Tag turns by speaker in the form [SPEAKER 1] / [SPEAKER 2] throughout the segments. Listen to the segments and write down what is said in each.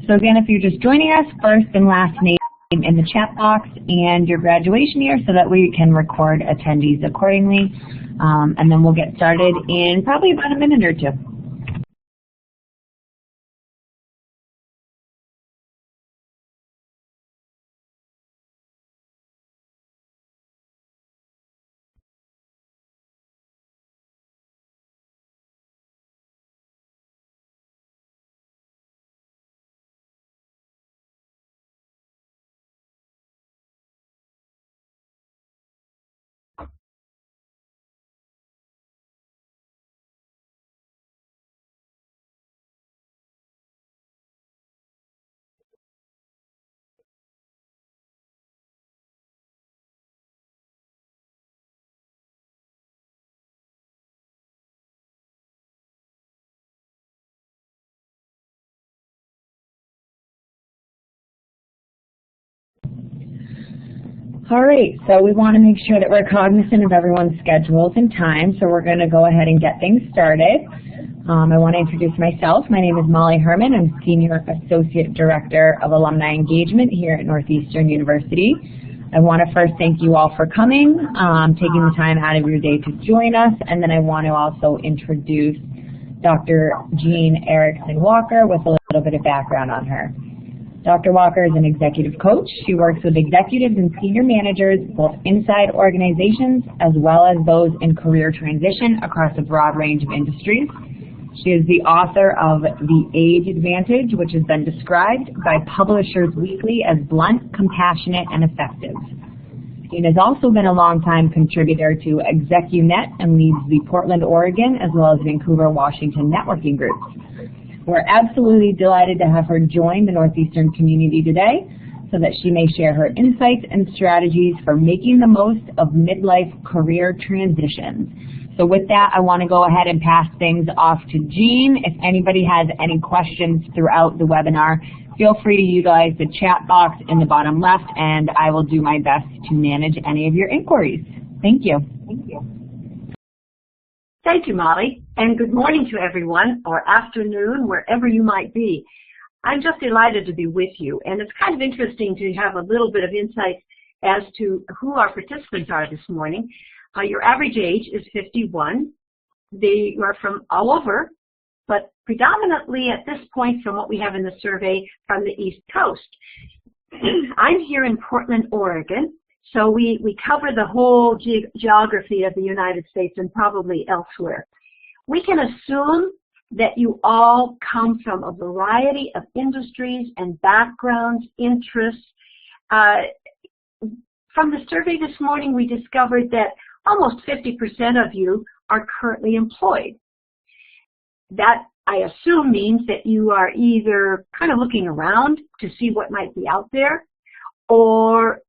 [SPEAKER 1] So again, if you're just joining us, first and last name in the chat box and your graduation year so that we can record attendees accordingly. And then we'll get started in probably about a minute or two. All right, so we want to make sure that we're cognizant of everyone's schedules and time, so we're going to go ahead and get things started. I want to introduce myself. My name is Molly Herman. I'm Senior Associate Director of Alumni Engagement here at Northeastern University. I want to first thank you all for coming, taking the time out of your day to join us, and then I want to also introduce Dr. Jean Erickson Walker with a little bit of background on her. Dr. Walker is an executive coach. She works with executives and senior managers both inside organizations as well as those in career transition across a broad range of industries. She is the author of The Age Advantage, which has been described by Publishers Weekly as blunt, compassionate, and effective. Jean has also been a longtime contributor to ExecuNet and leads the Portland, Oregon, as well as Vancouver, Washington networking groups. We're absolutely delighted to have her join the Northeastern community today so that she may share her insights and strategies for making the most of midlife career transitions. So with that, I want to go ahead and pass things off to Jean. If anybody has any questions throughout the webinar, feel free to utilize the chat box in the bottom left, and I will do my best to manage any of your inquiries. Thank you.
[SPEAKER 2] Thank you. Thank you, Molly, and good morning to everyone, or afternoon, wherever you might be. I'm just delighted to be with you, and it's kind of interesting to have a little bit of insight as to who our participants are this morning. Your average age is 51. They are from all over, but predominantly at this point from what we have in the survey from the East Coast. I'm here in Portland, Oregon. So we cover the whole geography of the United States and probably elsewhere. We can assume that you all come from a variety of industries and backgrounds, interests. From the survey this morning, we discovered that almost 50% of you are currently employed. That, I assume, means that you are either kind of looking around to see what might be out there, or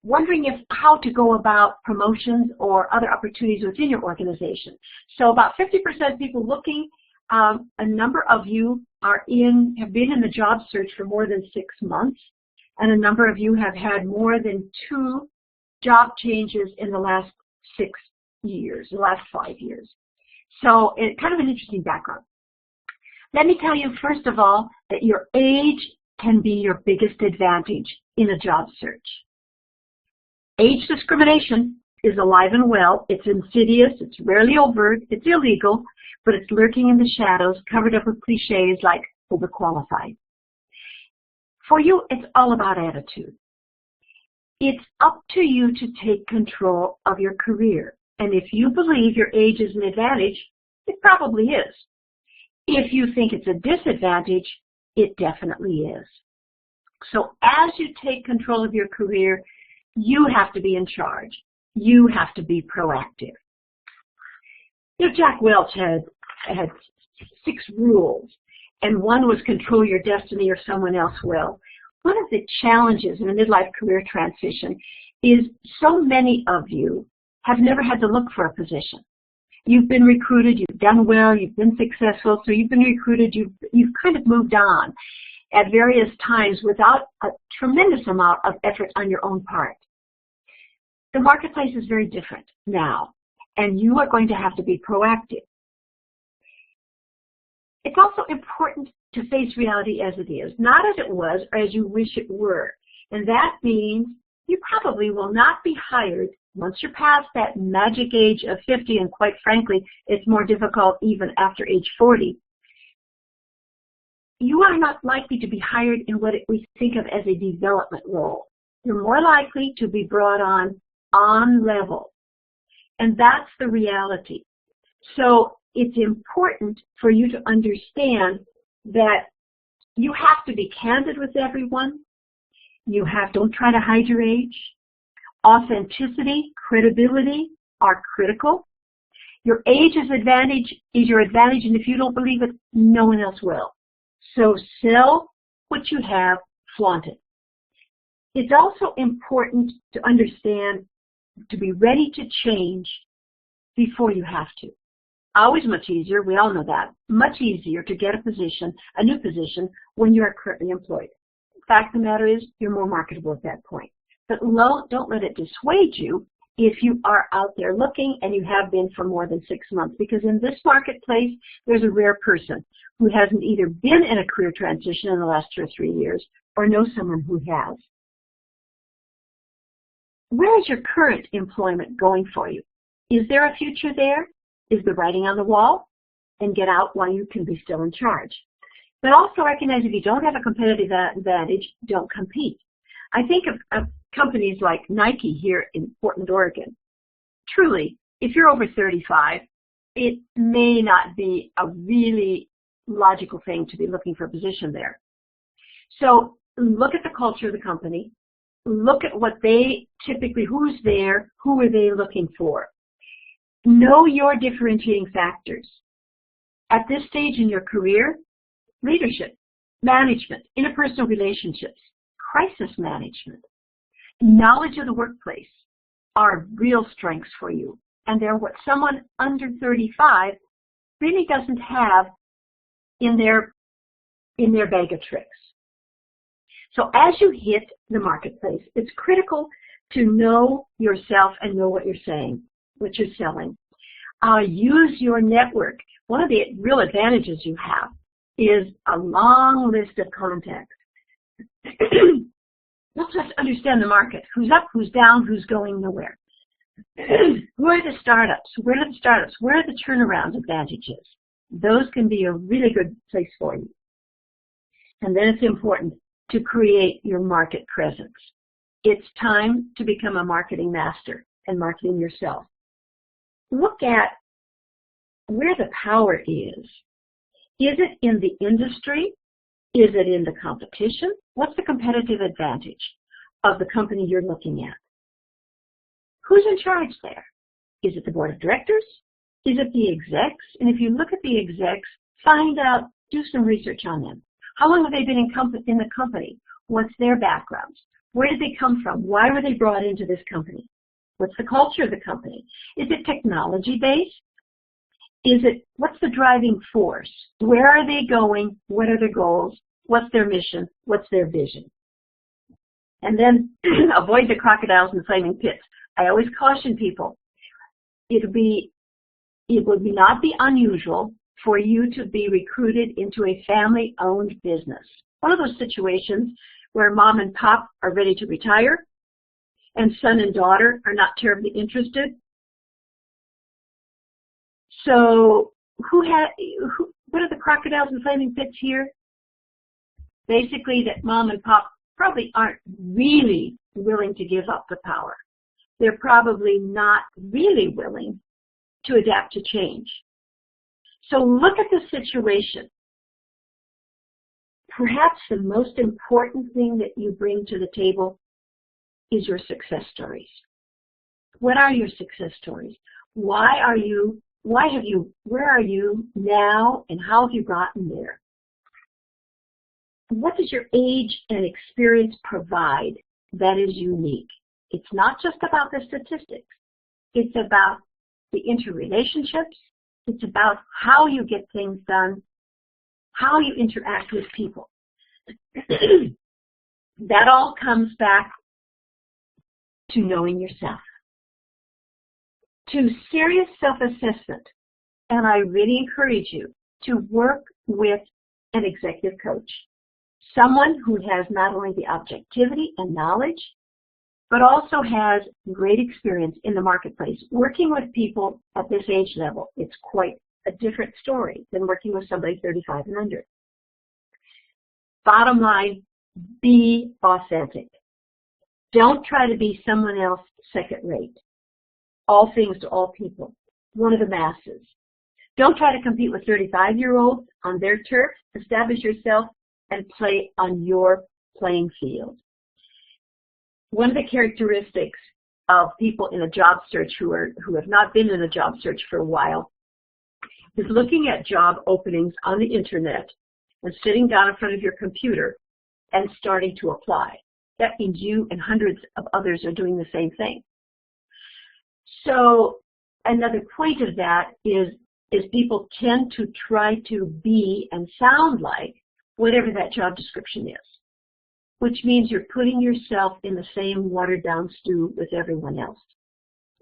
[SPEAKER 2] wondering how to go about promotions or other opportunities within your organization. So about 50% people looking. A number of you have been in the job search for more than 6 months, and a number of you have had more than 2 job changes in the last 6 years, the last 5 years. So it's kind of an interesting background. Let me tell you, first of all, that your age can be your biggest advantage in a job search. Age discrimination is alive and well. It's insidious, it's rarely overt, it's illegal, but it's lurking in the shadows, covered up with cliches like overqualified. For you, it's all about attitude. It's up to you to take control of your career. And if you believe your age is an advantage, it probably is. If you think it's a disadvantage, it definitely is. So as you take control of your career, you have to be in charge. You have to be proactive. You know, Jack Welch had 6 rules, and one was control your destiny or someone else will. One of the challenges in a midlife career transition is so many of you have never had to look for a position. You've been recruited, you've done well, you've been successful, so you've been recruited, you've kind of moved on at various times without a tremendous amount of effort on your own part. The marketplace is very different now, and you are going to have to be proactive. It's also important to face reality as it is, not as it was or as you wish it were. And that means you probably will not be hired once you're past that magic age of 50, and quite frankly, it's more difficult even after age 40. You are not likely to be hired in what we think of as a development role. You're more likely to be brought on level. And that's the reality. So it's important for you to understand that you have to be candid with everyone. Don't try to hide your age. Authenticity, credibility are critical. Your age is your advantage, and if you don't believe it, no one else will. So sell what you have, flaunt it. It's also important to understand to be ready to change before you have to. Always much easier, we all know that, much easier to get a new position when you are currently employed. The fact of the matter is, you're more marketable at that point. But don't let it dissuade you if you are out there looking and you have been for more than 6 months, because in this marketplace, there's a rare person who hasn't either been in a career transition in the last 2 or 3 years or knows someone who has. Where is your current employment going for you? Is there a future there? Is the writing on the wall? And get out while you can be still in charge. But also recognize if you don't have a competitive advantage, don't compete. I think of companies like Nike here in Portland, Oregon. Truly, if you're over 35, it may not be a really logical thing to be looking for a position there. So look at the culture of the company. Look at what they typically, who's there, who are they looking for. Know your differentiating factors. At this stage in your career, leadership, management, interpersonal relationships, crisis management, knowledge of the workplace are real strengths for you. And they're what someone under 35 really doesn't have in their bag of tricks. So as you hit the marketplace, it's critical to know yourself and know what you're saying, what you're selling. Use your network. One of the real advantages you have is a long list of contacts. Let's just understand the market. Who's up, who's down, who's going nowhere. Who are the startups? Where are the startups? Where are the turnaround advantages? Those can be a really good place for you. And then it's important to create your market presence. It's time to become a marketing master and marketing yourself. Look at where the power is. Is it in the industry? Is it in the competition? What's the competitive advantage of the company you're looking at? Who's in charge there? Is it the board of directors? Is it the execs? And if you look at the execs, find out, do some research on them. How long have they been in the company? What's their backgrounds? Where did they come from? Why were they brought into this company? What's the culture of the company? Is it technology-based? What's the driving force? Where are they going? What are their goals? What's their mission? What's their vision? And then avoid the crocodiles and flaming pits. I always caution people, it would not be unusual for you to be recruited into a family-owned business. One of those situations where mom and pop are ready to retire and son and daughter are not terribly interested. So what are the crocodiles and flaming pits here? Basically that mom and pop probably aren't really willing to give up the power. They're probably not really willing to adapt to change. So look at the situation. perhaps the most important thing that you bring to the table is your success stories. What are your success stories? Where are you now, and how have you gotten there? What does your age and experience provide that is unique? It's not just about the statistics. It's about the interrelationships. It's about how you get things done, how you interact with people. That all comes back to knowing yourself, to serious self-assessment. And I really encourage you to work with an executive coach, someone who has not only the objectivity and knowledge, but also has great experience in the marketplace. Working with people at this age level, it's quite a different story than working with somebody 35 and under. Bottom line, be authentic. Don't try to be someone else second rate. All things to all people. One of the masses. Don't try to compete with 35-year-olds on their turf. Establish yourself and play on your playing field. One of the characteristics of people in a job search who have not been in a job search for a while is looking at job openings on the internet and sitting down in front of your computer and starting to apply. That means you and hundreds of others are doing the same thing. So another point of that is people tend to try to be and sound like whatever that job description is, which means you're putting yourself in the same watered-down stew with everyone else.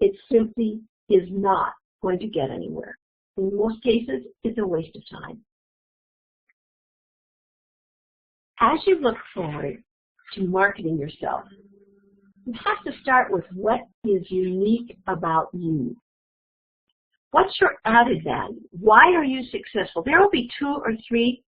[SPEAKER 2] It simply is not going to get anywhere. In most cases, it's a waste of time. As you look forward to marketing yourself, you have to start with what is unique about you. What's your added value? Why are you successful? There will be 2 or 3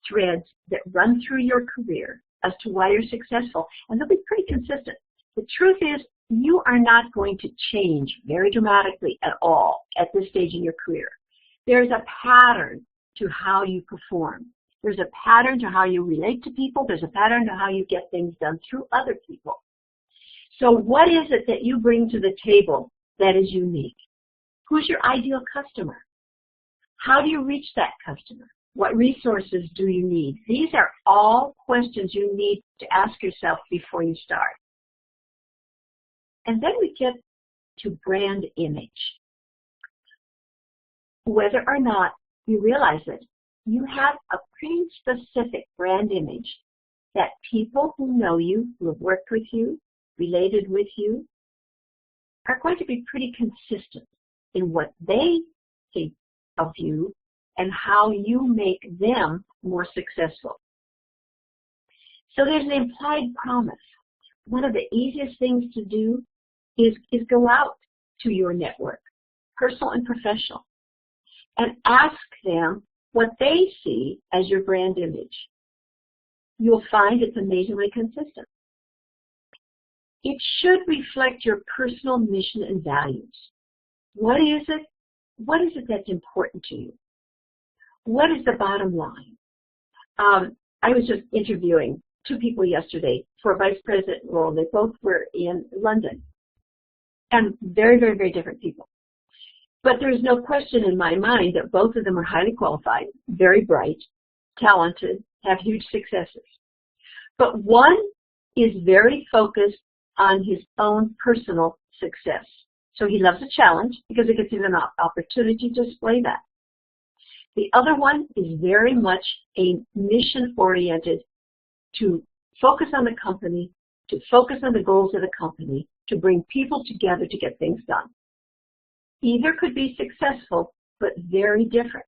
[SPEAKER 2] threads that run through your career as to why you're successful, and they'll be pretty consistent. The truth is, you are not going to change very dramatically at all at this stage in your career. There's a pattern to how you perform. There's a pattern to how you relate to people. There's a pattern to how you get things done through other people. So what is it that you bring to the table that is unique? Who's your ideal customer? How do you reach that customer? What resources do you need? These are all questions you need to ask yourself before you start. And then we get to brand image. Whether or not you realize it, you have a pretty specific brand image that people who know you, who have worked with you, related with you, are going to be pretty consistent in what they think of you and how you make them more successful. So there's an implied promise. One of the easiest things to do is go out to your network, personal and professional, and ask them what they see as your brand image. You'll find it's amazingly consistent. It should reflect your personal mission and values. What is it? What is it that's important to you? What is the bottom line? I was just interviewing 2 people yesterday for a vice president role. They both were in London. And very, very, very different people. But there's no question in my mind that both of them are highly qualified, very bright, talented, have huge successes. But one is very focused on his own personal success. So he loves a challenge because it gives him an opportunity to display that. The other one is very much a mission-oriented, to focus on the company, to focus on the goals of the company, to bring people together to get things done. Either could be successful, but very different.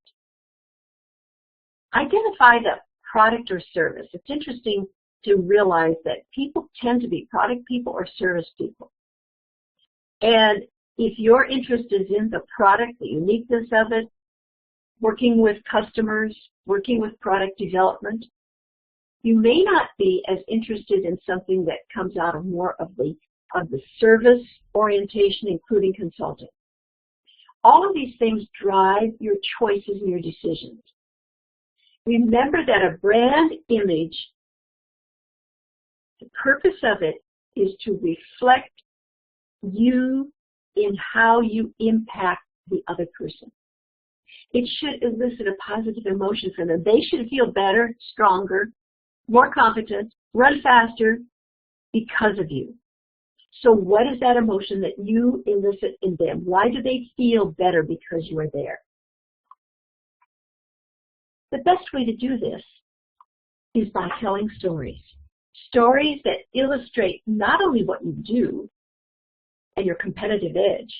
[SPEAKER 2] Identify the product or service. It's interesting to realize that people tend to be product people or service people. And if your interest is in the product, the uniqueness of it, working with customers, working with product development, you may not be as interested in something that comes out of more of the service orientation, including consulting. All of these things drive your choices and your decisions. Remember that a brand image, the purpose of it is to reflect you in how you impact the other person. It should elicit a positive emotion from them. They should feel better, stronger, more competent, run faster because of you. So what is that emotion that you elicit in them? Why do they feel better because you are there? The best way to do this is by telling stories. Stories that illustrate not only what you do and your competitive edge,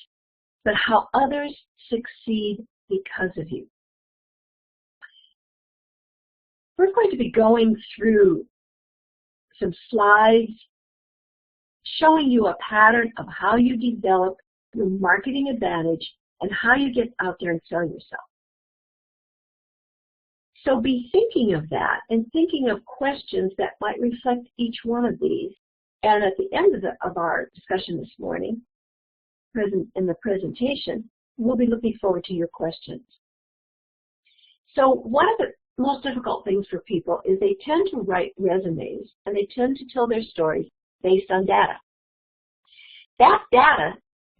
[SPEAKER 2] but how others succeed because of you. We're going to be going through some slides showing you a pattern of how you develop your marketing advantage and how you get out there and sell yourself. So be thinking of that and thinking of questions that might reflect each one of these. And at the end of our discussion this morning, in the presentation, we'll be looking forward to your questions. So one of the most difficult things for people is they tend to write resumes and they tend to tell their stories based on data. That data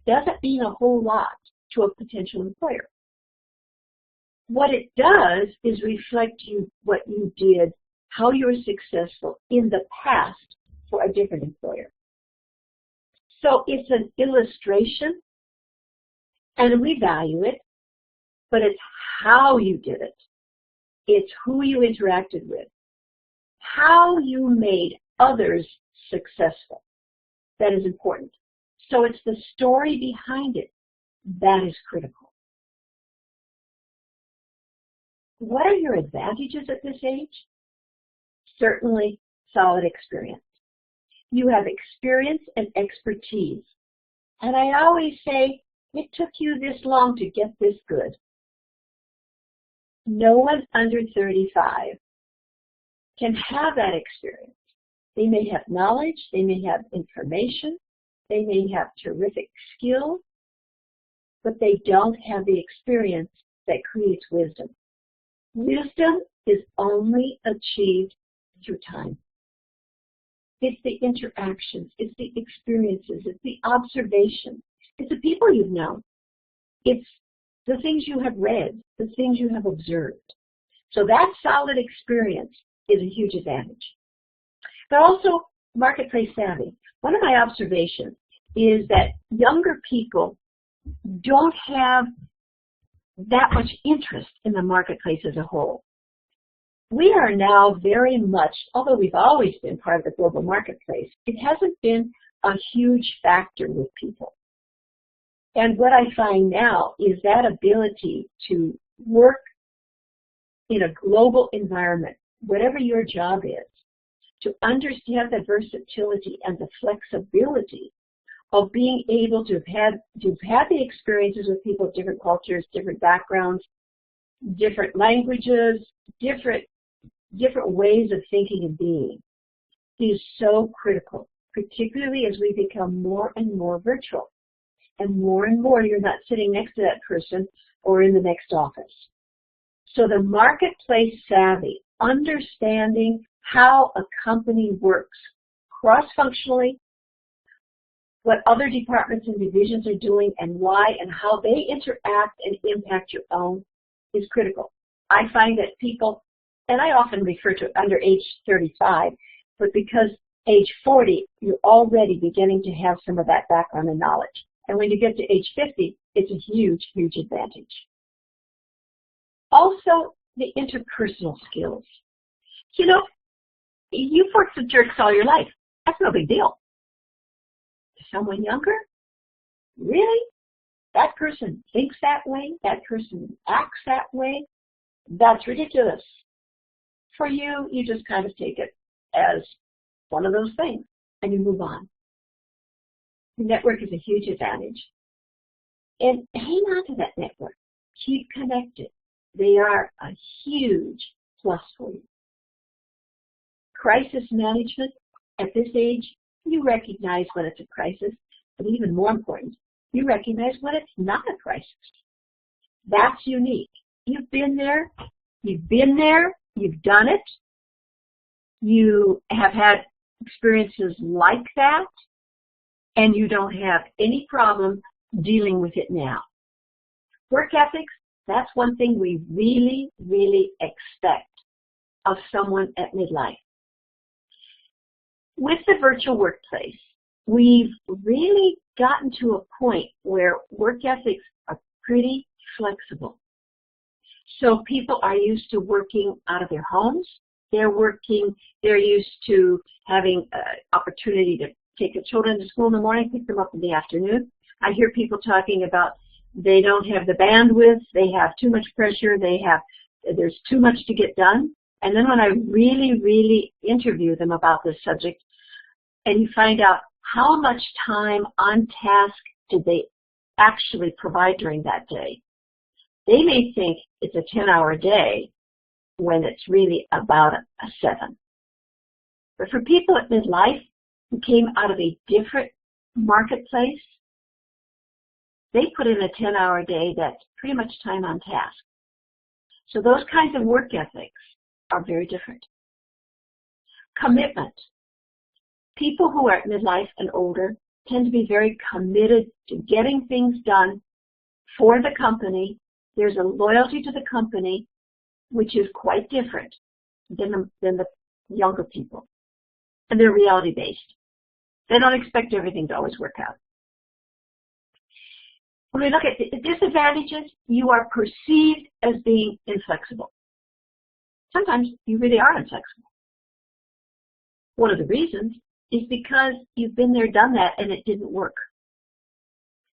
[SPEAKER 2] doesn't mean a whole lot to a potential employer. What it does is reflect what you did, how you were successful in the past for a different employer. So it's an illustration, and we value it, but it's how you did it. It's who you interacted with, how you made others successful. That is important. So it's the story behind it that is critical. What are your advantages at this age? Certainly, solid experience. You have experience and expertise. And I always say, it took you this long to get this good. No one under 35 can have that experience. They may have knowledge, they may have information, they may have terrific skills, but they don't have the experience that creates wisdom. Wisdom is only achieved through time. It's the interactions, it's the experiences, it's the observations, it's the people you've known, it's the things you have read, the things you have observed. So that solid experience is a huge advantage. But also marketplace savvy. One of my observations is that younger people don't have that much interest in the marketplace as a whole. We are now very much, although we've always been part of the global marketplace, it hasn't been a huge factor with people. And what I find now is that ability to work in a global environment, whatever your job is, to understand the versatility and the flexibility of being able to have had the experiences with people of different cultures, different backgrounds, different languages, different ways of thinking and being is so critical, particularly as we become more and more virtual. And more you're not sitting next to that person or in the next office. So the marketplace savvy, understanding how a company works cross-functionally, what other departments and divisions are doing and why and how they interact and impact your own is critical. I find that people, and I often refer to under age 35, but because age 40, you're already beginning to have some of that background and knowledge. And when you get to age 50, it's a huge, huge advantage. Also, the interpersonal skills. You know, you've worked with jerks all your life. That's no big deal. Someone younger? Really? That person thinks that way? That person acts that way? That's ridiculous. For you, you just kind of take it as one of those things, and you move on. The network is a huge advantage. And hang on to that network. Keep connected. They are a huge plus for you. Crisis management. At this age, you recognize when it's a crisis, but even more important, you recognize when it's not a crisis. That's unique. You've been there, you've done it, you have had experiences like that, and you don't have any problem dealing with it now. Work ethics, that's one thing we really, really expect of someone at midlife. With the virtual workplace, we've really gotten to a point where work ethics are pretty flexible. So people are used to working out of their homes. They're used to having opportunity to take their children to school in the morning, pick them up in the afternoon. I hear people talking about they don't have the bandwidth, they have too much pressure, there's too much to get done. And then when I really, really interview them about this subject, and you find out how much time on task did they actually provide during that day, they may think it's a 10-hour day when it's really about a 7. But for people at midlife who came out of a different marketplace, they put in a 10-hour day that's pretty much time on task. So those kinds of work ethics are very different. Commitment. People who are at midlife and older tend to be very committed to getting things done for the company. There's a loyalty to the company, which is quite different than the younger people. And they're reality-based. They don't expect everything to always work out. When we look at the disadvantages, you are perceived as being inflexible. Sometimes you really are inflexible. One of the reasons is because you've been there, done that, and it didn't work.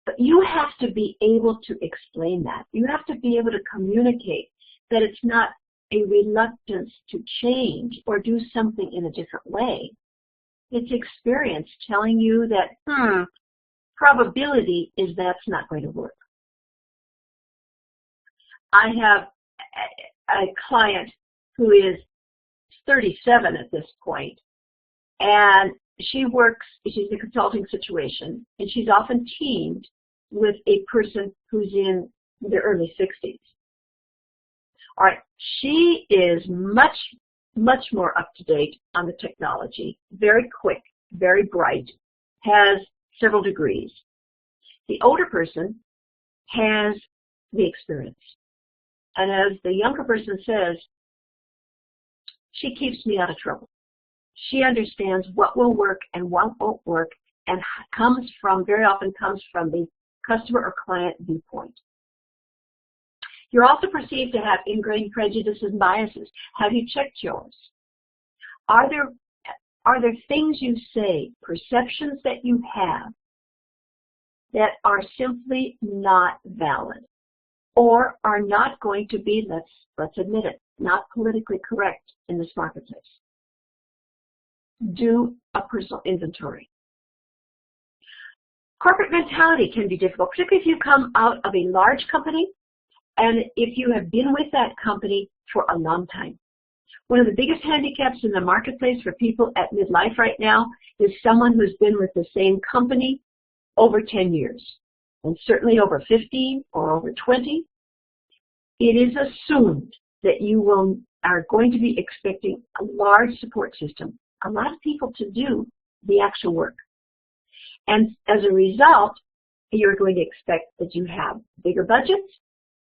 [SPEAKER 2] But you have to be able to explain that. You have to be able to communicate that it's not a reluctance to change or do something in a different way. It's experience telling you that, probability is that's not going to work. I have a client who is 37 at this point, and she's a consulting situation, and she's often teamed with a person who's in their early 60s. All right, she is much, much more up to date on the technology, very quick, very bright, has several degrees. The older person has the experience. And as the younger person says, she keeps me out of trouble. She understands what will work and what won't work, and very often comes from the customer or client viewpoint. You're also perceived to have ingrained prejudices and biases. Have you checked yours? Are there things you say, perceptions that you have, that are simply not valid or are not going to be, let's admit it, not politically correct in this marketplace? Do a personal inventory. Corporate mentality can be difficult, particularly if you come out of a large company and if you have been with that company for a long time. One of the biggest handicaps in the marketplace for people at midlife right now is someone who's been with the same company over 10 years, and certainly over 15 or over 20. It is assumed that you are going to be expecting a large support system, a lot of people to do the actual work. And as a result, you're going to expect that you have bigger budgets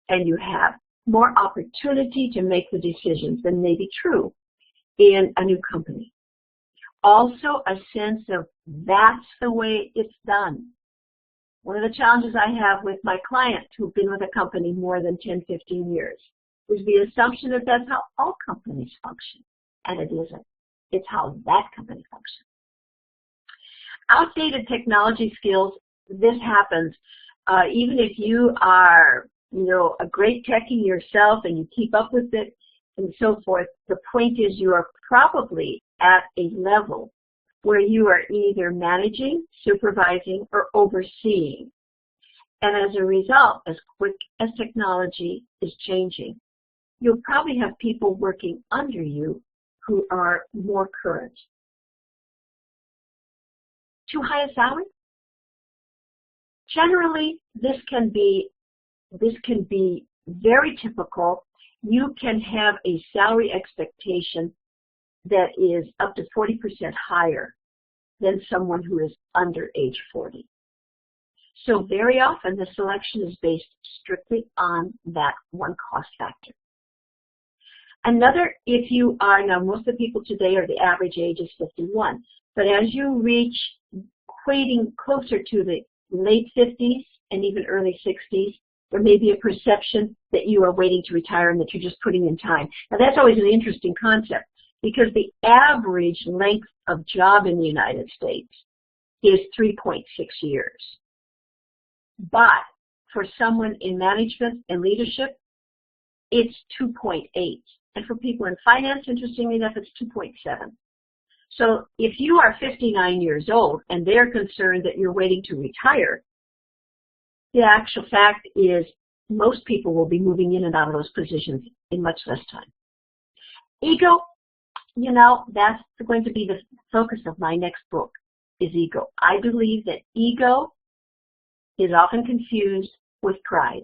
[SPEAKER 2] and you have more opportunity to make the decisions than may be true in a new company. Also, a sense of that's the way it's done. One of the challenges I have with my clients who've been with a company more than 10, 15 years is the assumption that that's how all companies function. And it isn't. It's how that company functions. Outdated technology skills, this happens. Even if you are, a great techie yourself and you keep up with it and so forth, the point is you are probably at a level where you are either managing, supervising, or overseeing. And as a result, as quick as technology is changing, you'll probably have people working under you who are more current. Too high a salary? Generally, this can be very typical you can have a salary expectation that is up to 40% higher than someone who is under age 40. So very often the selection is based strictly on that one cost factor. Another, if you are, now most of the people today are the average age is 51, but as you reach equating closer to the late 50s and even early 60s, there may be a perception that you are waiting to retire and that you're just putting in time. Now that's always an interesting concept because the average length of job in the United States is 3.6 years. But for someone in management and leadership, it's 2.8. And for people in finance, interestingly enough, it's 2.7. So if you are 59 years old and they're concerned that you're waiting to retire, the actual fact is most people will be moving in and out of those positions in much less time. Ego, you know, that's going to be the focus of my next book, is ego. I believe that ego is often confused with pride,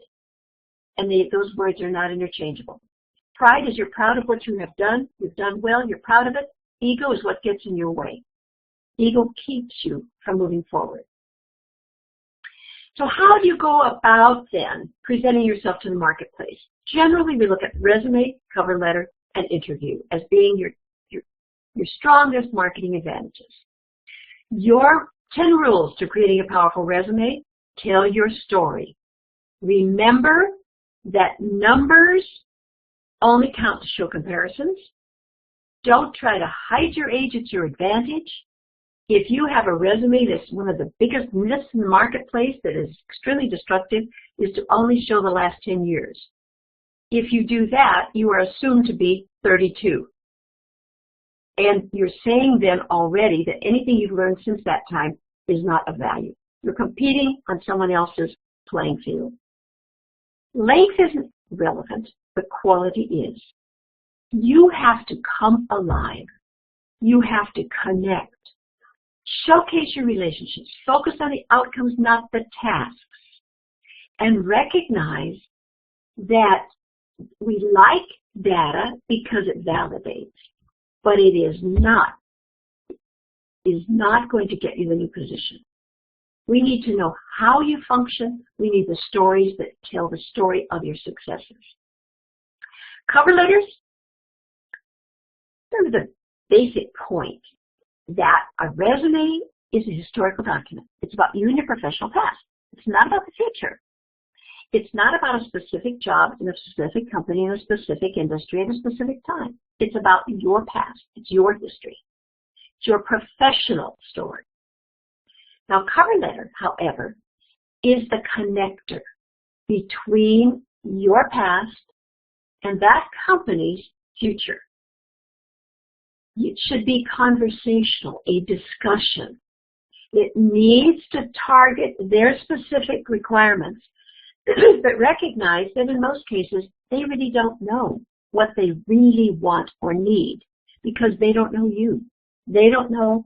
[SPEAKER 2] and those words are not interchangeable. Pride is you're proud of what you have done, you've done well, you're proud of it. Ego is what gets in your way. Ego keeps you from moving forward. So how do you go about then presenting yourself to the marketplace? Generally, we look at resume, cover letter, and interview as being your strongest marketing advantages. Your 10 rules to creating a powerful resume: tell your story. Remember that numbers only count to show comparisons. Don't try to hide your age at your advantage. If you have a resume that's one of the biggest myths in the marketplace that is extremely destructive, is to only show the last 10 years. If you do that, you are assumed to be 32. And you're saying then already that anything you've learned since that time is not of value. You're competing on someone else's playing field. Length isn't relevant, but quality is. You have to come alive. You have to connect. Showcase your relationships. Focus on the outcomes, not the tasks. And recognize that we like data because it validates, but it is not going to get you the new position. We need to know how you function. We need the stories that tell the story of your successes. Cover letters, there's the basic point that a resume is a historical document. It's about you and your professional past. It's not about the future. It's not about a specific job in a specific company in a specific industry at a specific time. It's about your past. It's your history. It's your professional story. Now, cover letter, however, is the connector between your past and that company's future. It should be conversational, a discussion. It needs to target their specific requirements, but recognize that in most cases, they really don't know what they really want or need because they don't know you. They don't know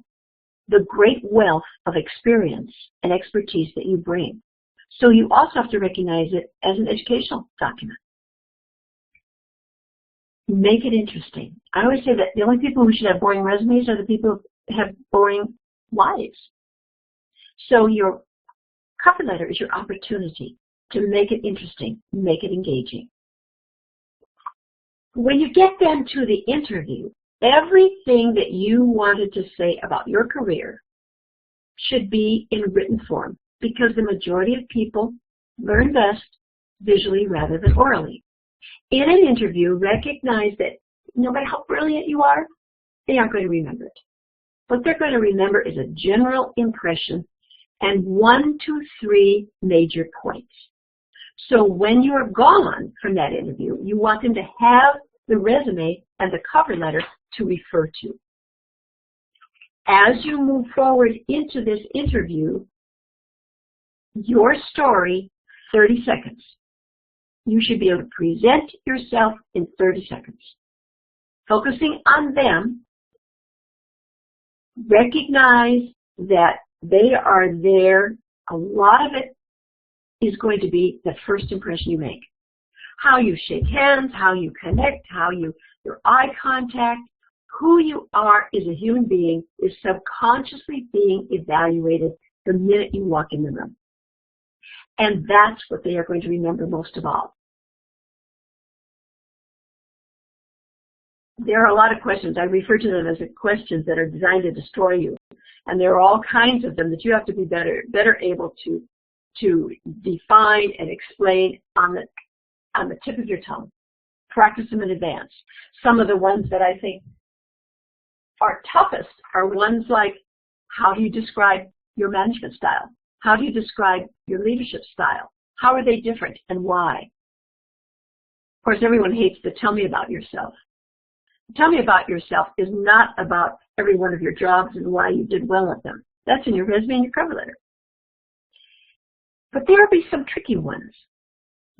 [SPEAKER 2] the great wealth of experience and expertise that you bring. So you also have to recognize it as an educational document. Make it interesting. I always say that the only people who should have boring resumes are the people who have boring lives. So your cover letter is your opportunity to make it interesting, make it engaging. When you get then to the interview, everything that you wanted to say about your career should be in written form because the majority of people learn best visually rather than orally. In an interview, recognize that no matter how brilliant you are, they aren't going to remember it. What they're going to remember is a general impression and 1 to 3 major points. So when you're gone from that interview, you want them to have the resume and the cover letter to refer to. As you move forward into this interview, your story, 30 seconds. You should be able to present yourself in 30 seconds. Focusing on them, recognize that they are there. A lot of it is going to be the first impression you make. How you shake hands, how you connect, your eye contact, who you are as a human being is subconsciously being evaluated the minute you walk in the room. And that's what they are going to remember most of all. There are a lot of questions. I refer to them as questions that are designed to destroy you. And there are all kinds of them that you have to be better able to define and explain on the tip of your tongue. Practice them in advance. Some of the ones that I think are toughest are ones like, how do you describe your management style? How do you describe your leadership style? How are they different and why? Of course, everyone hates the tell me about yourself. Tell me about yourself is not about every one of your jobs and why you did well at them. That's in your resume and your cover letter. But there will be some tricky ones.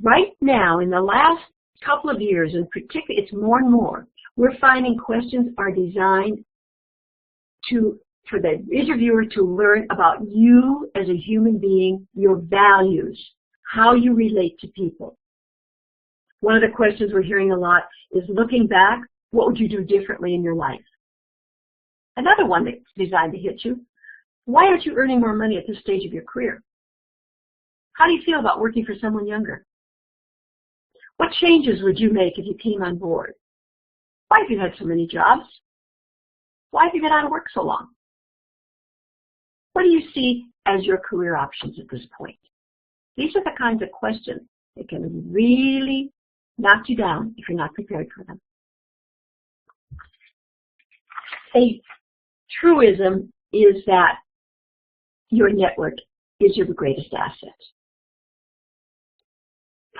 [SPEAKER 2] Right now, in the last couple of years, and particularly it's more and more, we're finding questions are designed for the interviewer to learn about you as a human being, your values, how you relate to people. One of the questions we're hearing a lot is, looking back, what would you do differently in your life? Another one that's designed to hit you, why aren't you earning more money at this stage of your career? How do you feel about working for someone younger? What changes would you make if you came on board? Why have you had so many jobs? Why have you been out of work so long? What do you see as your career options at this point? These are the kinds of questions that can really knock you down if you're not prepared for them. A truism is that your network is your greatest asset.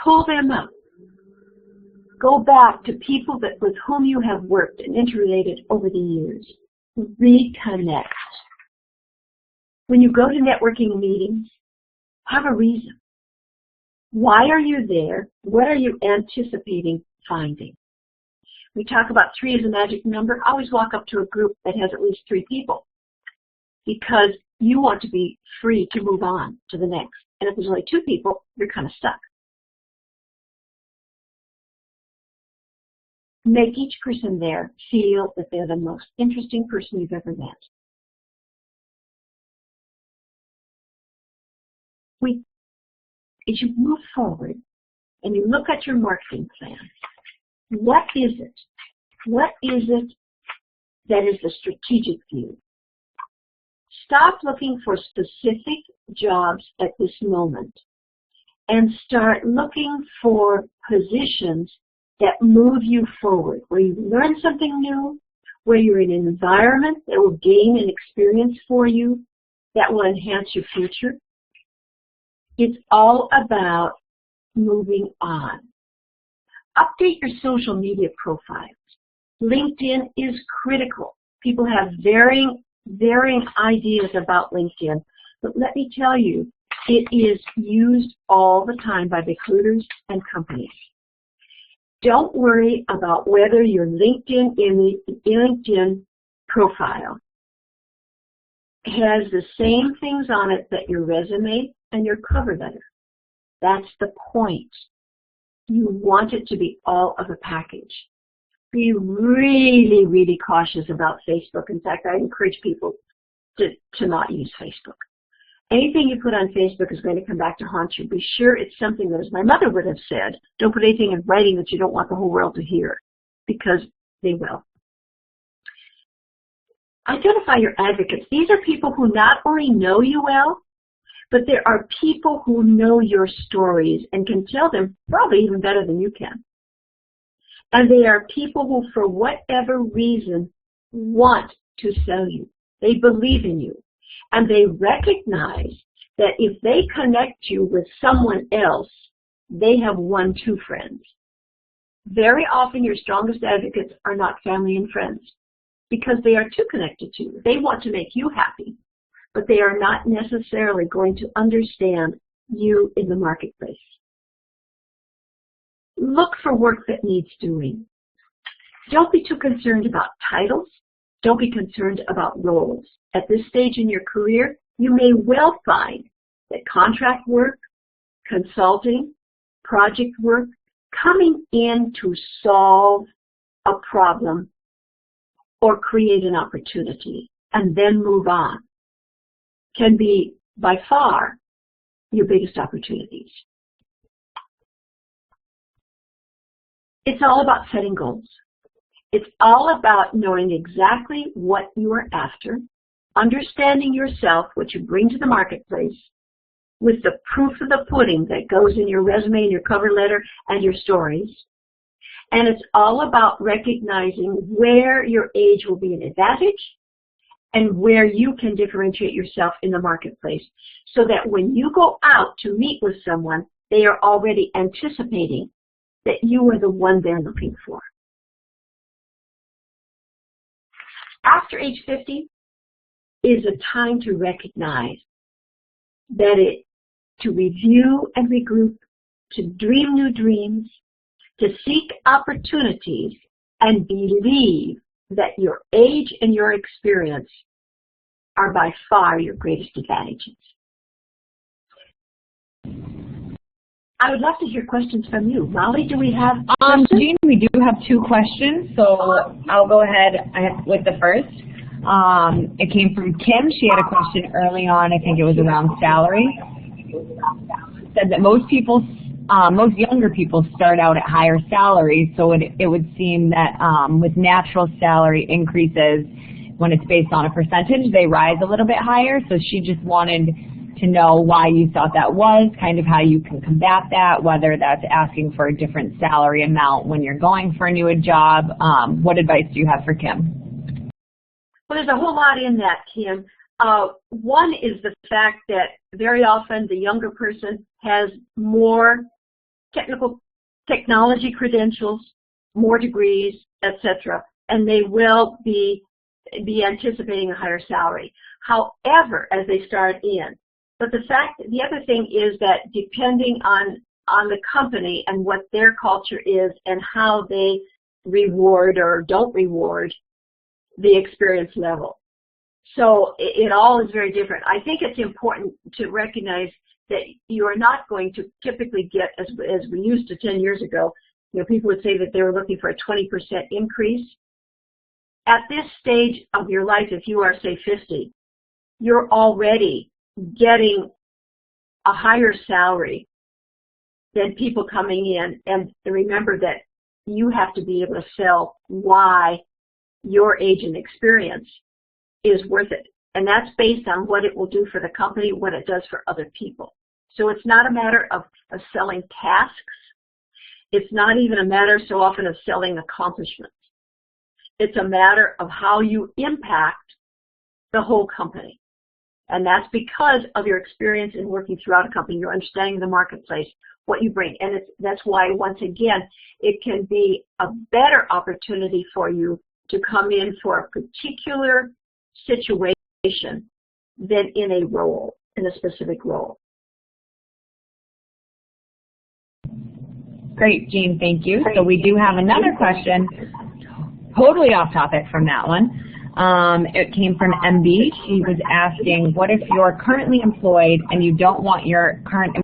[SPEAKER 2] Pull them up. Go back to people with whom you have worked and interrelated over the years. Reconnect. When you go to networking meetings, have a reason. Why are you there? What are you anticipating finding? We talk about 3 as a magic number. Always walk up to a group that has at least 3 people, because you want to be free to move on to the next. And if there's only 2 people, you're kind of stuck. Make each person there feel that they're the most interesting person you've ever met. As you move forward and you look at your marketing plan, what is it? What is it that is the strategic view? Stop looking for specific jobs at this moment and start looking for positions that move you forward, where you learn something new, where you're in an environment that will gain an experience for you that will enhance your future. It's all about moving on. Update your social media profiles. LinkedIn is critical. People have varying ideas about LinkedIn, but let me tell you, it is used all the time by recruiters and companies. Don't worry about whether your LinkedIn profile has the same things on it that your resume and your cover letter. That's the point. You want it to be all of a package. Be really, really cautious about Facebook. In fact, I encourage people to not use Facebook. Anything you put on Facebook is going to come back to haunt you. Be sure it's something that, as my mother would have said, don't put anything in writing that you don't want the whole world to hear, because they will. Identify your advocates. These are people who not only know you well, but there are people who know your stories and can tell them probably even better than you can. And they are people who, for whatever reason, want to sell you. They believe in you. And they recognize that if they connect you with someone else, they have won 2 friends. Very often your strongest advocates are not family and friends, because they are too connected to you. They want to make you happy, but they are not necessarily going to understand you in the marketplace. Look for work that needs doing. Don't be too concerned about titles. Don't be concerned about roles. At this stage in your career, you may well find that contract work, consulting, project work, coming in to solve a problem or create an opportunity and then move on can be by far your biggest opportunities. It's all about setting goals. It's all about knowing exactly what you are after, understanding yourself, what you bring to the marketplace, with the proof of the pudding that goes in your resume and your cover letter and your stories. And it's all about recognizing where your age will be an advantage and where you can differentiate yourself in the marketplace so that when you go out to meet with someone, they are already anticipating that you are the one they're looking for. After age 50 is a time to recognize that to review and regroup, to dream new dreams, to seek opportunities, and believe that your age and your experience are by far your greatest advantages. I would love to hear questions from you. Molly, do we have questions?
[SPEAKER 1] Jean, we do have 2 questions, so I'll go ahead with the first. It came from Kim. She had a question early on. I think it was around salary. Said that most younger people start out at higher salaries, so it would seem that with natural salary increases, when it's based on a percentage, they rise a little bit higher. So she just wanted to know why you thought that was, kind of how you can combat that, whether that's asking for a different salary amount when you're going for a new job. What advice do you have for Kim?
[SPEAKER 2] Well, there's a whole lot in that, Kim. One is the fact that very often the younger person has more technology credentials, more degrees, etc., and they will be anticipating a higher salary. However, as they start in, but the other thing is that depending on the company and what their culture is and how they reward or don't reward the experience level. So it all is very different. I think it's important to recognize that you are not going to typically get, as we used to 10 years ago, people would say that they were looking for a 20% increase. At this stage of your life, if you are, say, 50, you're already getting a higher salary than people coming in. And remember that you have to be able to sell why your age and experience is worth it. And that's based on what it will do for the company, what it does for other people. So it's not a matter of selling tasks. It's not even a matter so often of selling accomplishments. It's a matter of how you impact the whole company. And that's because of your experience in working throughout a company, your understanding of the marketplace, what you bring. And that's why, once again, it can be a better opportunity for you to come in for a particular situation than in a role, in a specific role.
[SPEAKER 1] Great, Jean, thank you. So we do have another question, totally off topic from that one. It came from MB. She was asking, what if you're currently employed and you don't want your current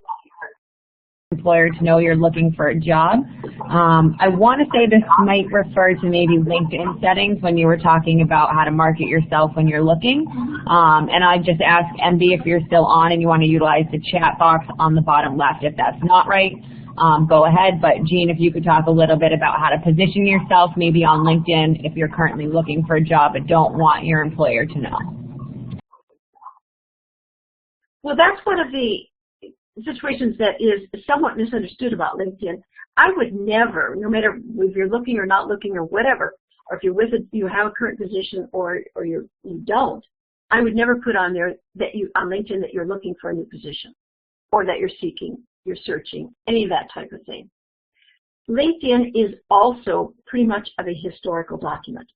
[SPEAKER 1] employer to know you're looking for a job? I want to say this might refer to maybe LinkedIn settings when you were talking about how to market yourself when you're looking. And I just asked MB if you're still on and you want to utilize the chat box on the bottom left. If that's not right, go ahead. But Jean, if you could talk a little bit about how to position yourself maybe on LinkedIn if you're currently looking for a job but don't want your employer to know.
[SPEAKER 2] Well, that's one of the situations that is somewhat misunderstood about LinkedIn. I would never, no matter if you're looking or not looking or whatever, or if you're you have a current position or you don't, I would never put on there that on LinkedIn that you're looking for a new position or that you're seeking, you're searching, any of that type of thing. LinkedIn is also pretty much of a historical document.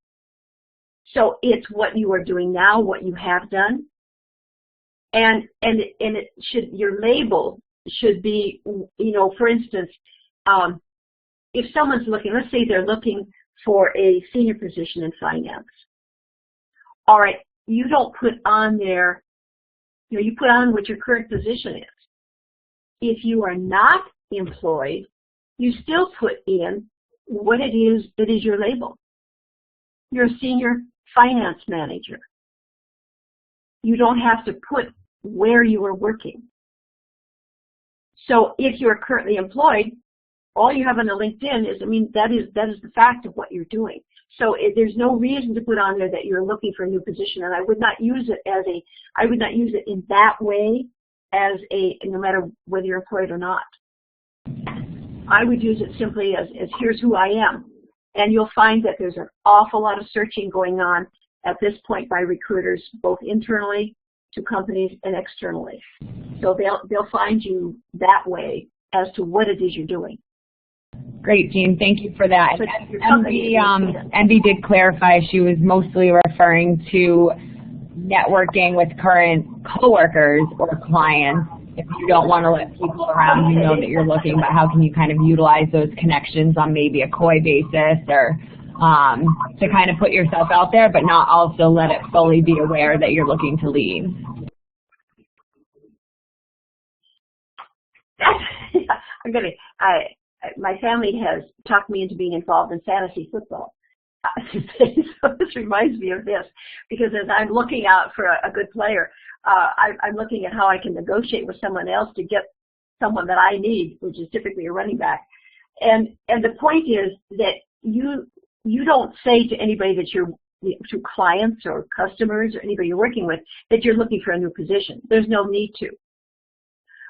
[SPEAKER 2] So it's what you are doing now, what you have done, and it should, your label should be, for instance, if someone's looking, let's say they're looking for a senior position in finance. All right, you don't put on there, you put on what your current position is. If you are not employed, you still put in what it is that is your label. You're a senior finance manager. You don't have to put where you are working. So if you're currently employed, all you have on the LinkedIn is, I mean, that is the fact of what you're doing. So there's no reason to put on there that you're looking for a new position, and I would not use it in that way no matter whether you're employed or not. I would use it simply as here's who I am. And you'll find that there's an awful lot of searching going on at this point by recruiters, both internally to companies and externally. So they'll find you that way as to what it is you're doing.
[SPEAKER 1] Great, Jean. Thank you for that. MB did clarify she was mostly referring to networking with current coworkers or clients. If you don't want to let people around you know that you're looking, but how can you kind of utilize those connections on maybe a coy basis or to kind of put yourself out there, but not also let it fully be aware that you're looking to leave?
[SPEAKER 2] My family has talked me into being involved in fantasy football. So this reminds me of this, because as I'm looking out for a good player, I'm looking at how I can negotiate with someone else to get someone that I need, which is typically a running back. And the point is that you don't say to anybody that you're, to clients or customers or anybody you're working with, that you're looking for a new position. There's no need to.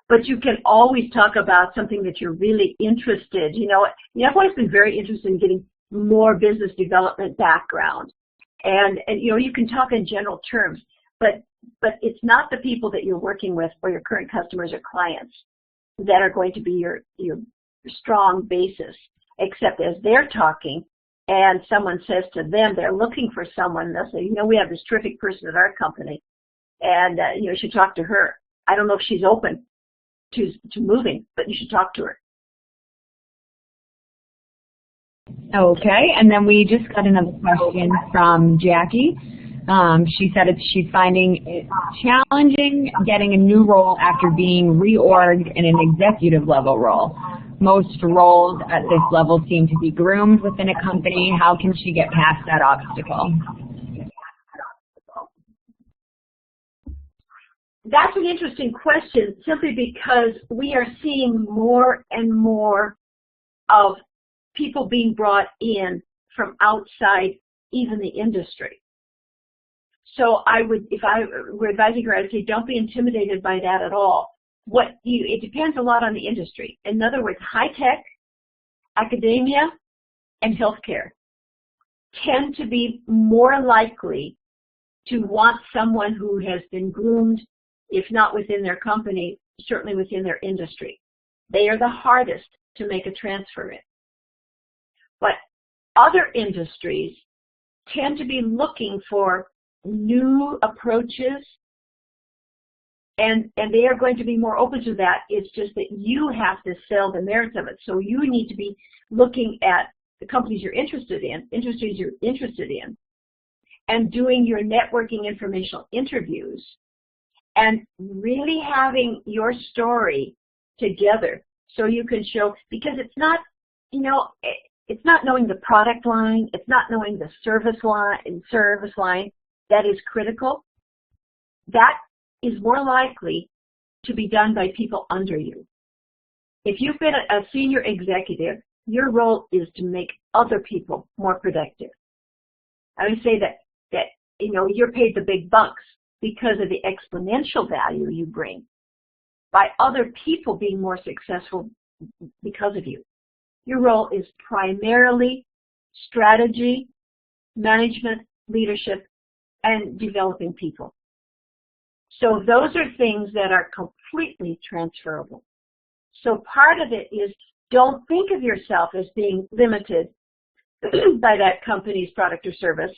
[SPEAKER 2] But you can always talk about something that you're really interested. I've always been very interested in getting more business development background. And you can talk in general terms, but it's not the people that you're working with or your current customers or clients that are going to be your strong basis, except as they're talking and someone says to them they're looking for someone, they'll say, we have this terrific person at our company, and you should talk to her. I don't know if she's open to moving, but you should talk to her.
[SPEAKER 1] Okay, and then we just got another question from Jackie. She said she's finding it challenging getting a new role after being reorged in an executive level role. Most roles at this level seem to be groomed within a company. How can she get past that obstacle?
[SPEAKER 2] That's an interesting question, simply because we are seeing more and more of people being brought in from outside even the industry. So if I were advising her, I'd say don't be intimidated by that at all. It depends a lot on the industry. In other words, high tech, academia, and healthcare tend to be more likely to want someone who has been groomed, if not within their company, certainly within their industry. They are the hardest to make a transfer in. But other industries tend to be looking for new approaches, and they are going to be more open to that. It's just that you have to sell the merits of it. So you need to be looking at the companies you're interested in, industries you're interested in, and doing your networking informational interviews, and really having your story together so you can show, because it's not, it's not knowing the product line, it's not knowing the service line that is critical. That is more likely to be done by people under you. If you've been a senior executive, your role is to make other people more productive. I would say that you're paid the big bucks because of the exponential value you bring by other people being more successful because of you. Your role is primarily strategy, management, leadership, and developing people. So those are things that are completely transferable. So part of it is, don't think of yourself as being limited by that company's product or service,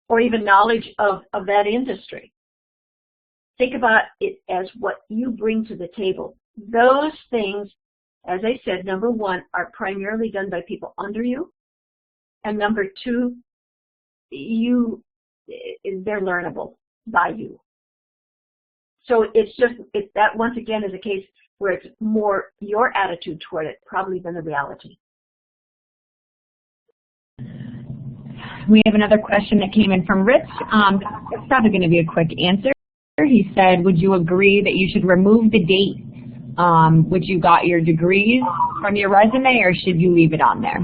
[SPEAKER 2] or even knowledge of that industry. Think about it as what you bring to the table. Those things, as I said, number one, are primarily done by people under you, and number two, they're learnable by you. So that once again is a case, where it's more your attitude toward it probably than the reality.
[SPEAKER 1] We have another question that came in from Rich. It's probably going to be a quick answer. He said, would you agree that you should remove the date which you got your degrees from your resume, or should you leave it on there?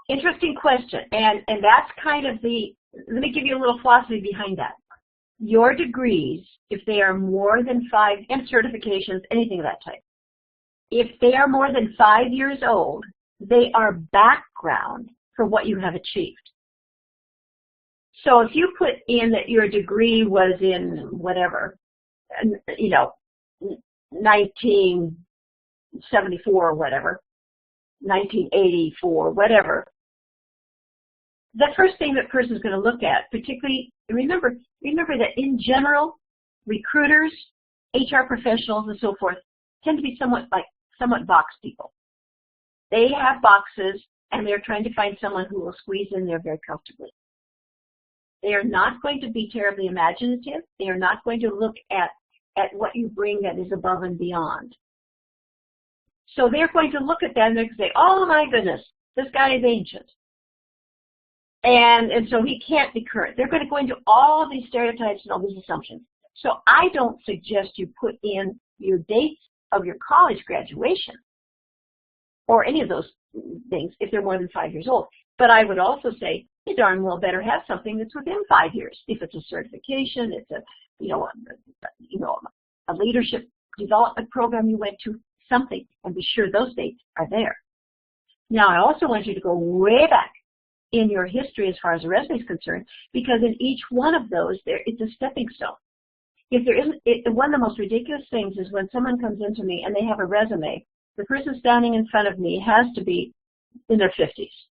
[SPEAKER 2] Interesting question, and that's kind of let me give you a little philosophy behind that. Your degrees, if they are more than 5, and certifications, anything of that type, if they are more than 5 years old, they are background for what you have achieved. So if you put in that your degree was in whatever, 1974 or whatever, 1984, whatever, the first thing that person is going to look at, particularly, remember that in general, recruiters, HR professionals, and so forth tend to be somewhat box people. They have boxes, and they're trying to find someone who will squeeze in there very comfortably. They are not going to be terribly imaginative. They are not going to look at what you bring that is above and beyond. So they're going to look at that and they're going to say, oh my goodness, this guy is ancient. And so he can't be current. They're going to go into all these stereotypes and all these assumptions. So I don't suggest you put in your dates of your college graduation or any of those things if they're more than 5 years old. But I would also say you darn well better have something that's within 5 years. If it's a certification, it's a leadership development program you went to, something, and be sure those dates are there. Now I also want you to go way back in your history as far as the resume is concerned, because in each one of those, it's a stepping stone. If there isn't, one of the most ridiculous things is when someone comes into me and they have a resume, the person standing in front of me has to be in their 50s.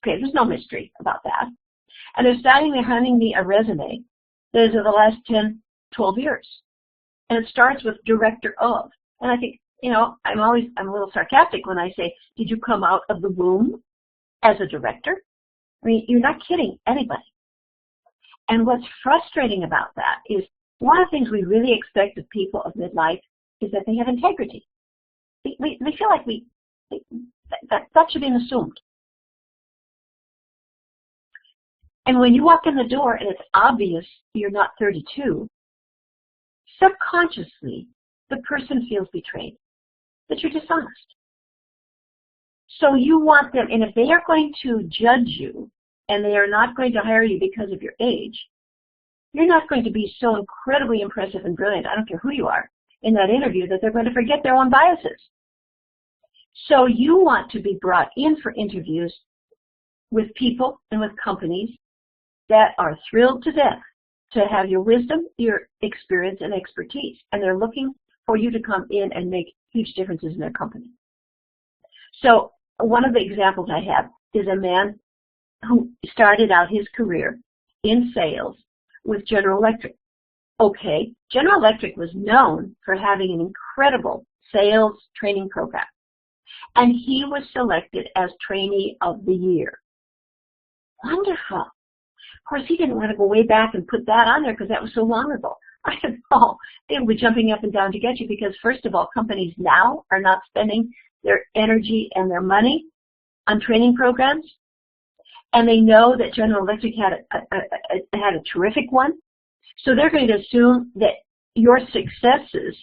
[SPEAKER 2] Okay, there's no mystery about that. And they're standing there handing me a resume that is of the last 10, 12 years. And it starts with director of. And I think, I'm a little sarcastic when I say, did you come out of the womb as a director? I mean, you're not kidding anybody. And what's frustrating about that is one of the things we really expect of people of midlife is that they have integrity. They feel like that should be assumed. And when you walk in the door and it's obvious you're not 32, subconsciously the person feels betrayed, that you're dishonest. So you want them, and if they are going to judge you and they are not going to hire you because of your age, you're not going to be so incredibly impressive and brilliant, I don't care who you are, in that interview that they're going to forget their own biases. So you want to be brought in for interviews with people and with companies that are thrilled to death to have your wisdom, your experience, and expertise. And they're looking for you to come in and make huge differences in their company. So one of the examples I have is a man who started out his career in sales with General Electric. Okay, General Electric was known for having an incredible sales training program. And he was selected as Trainee of the Year. Wonderful. Of course, he didn't want to go way back and put that on there because that was so long ago. I said, oh, they'll be jumping up and down to get you because, first of all, companies now are not spending their energy and their money on training programs. And they know that General Electric had a terrific one. So they're going to assume that your successes